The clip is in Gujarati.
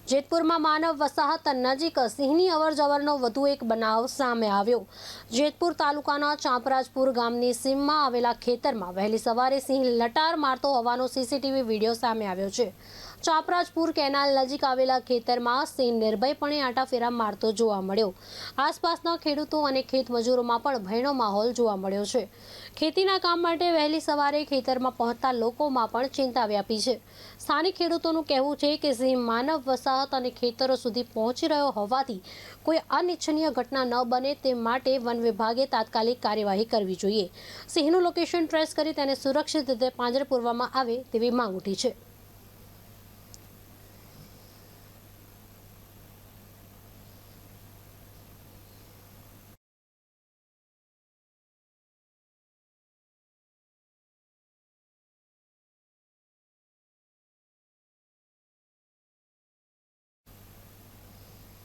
જેતપુરમાં માનવ વસાહત નજીક સિંહની અવરજવરનો વધુ એક બનાવ સામે આવ્યો। જેતપુર તાલુકાના ચાંપરાજપુર ગામની સીમમાં આવેલા ખેતરમાં વહેલી સવારે સિંહ લટાર મારતો હોવાનો સીસીટીવી વિડીયો સામે આવ્યો છે। ચાંપરાજપુર કેનાલ નજીક આવેલા ખેતરમાં સિંહ નિર્ભયપણે આંટાફેરા મારતો જોવા મળ્યો। આસપાસના ખેડૂતો અને ખેત મજૂરોમાં પણ ભયનો માહોલ જોવા મળ્યો છે। ખેતીના કામ માટે વહેલી સવારે ખેતરમાં પહોંચતા લોકોમાં પણ ચિંતા વ્યાપી છે। સ્થાનિક ખેડૂતોનું કહેવું છે કે સિંહ માનવ વસાહત અને ખેતરો સુધી પહોંચી રહ્યો હોવાથી કોઈ અનિચ્છનીય ઘટના ન બને તે માટે વન વિભાગે તાત્કાલિક કાર્યવાહી કરવી જોઈએ। સિંહનું લોકેશન ટ્રેસ કરી તેને સુરક્ષિત રીતે પાંજરે પૂરવામાં આવે તેવી માંગ ઉઠી છે।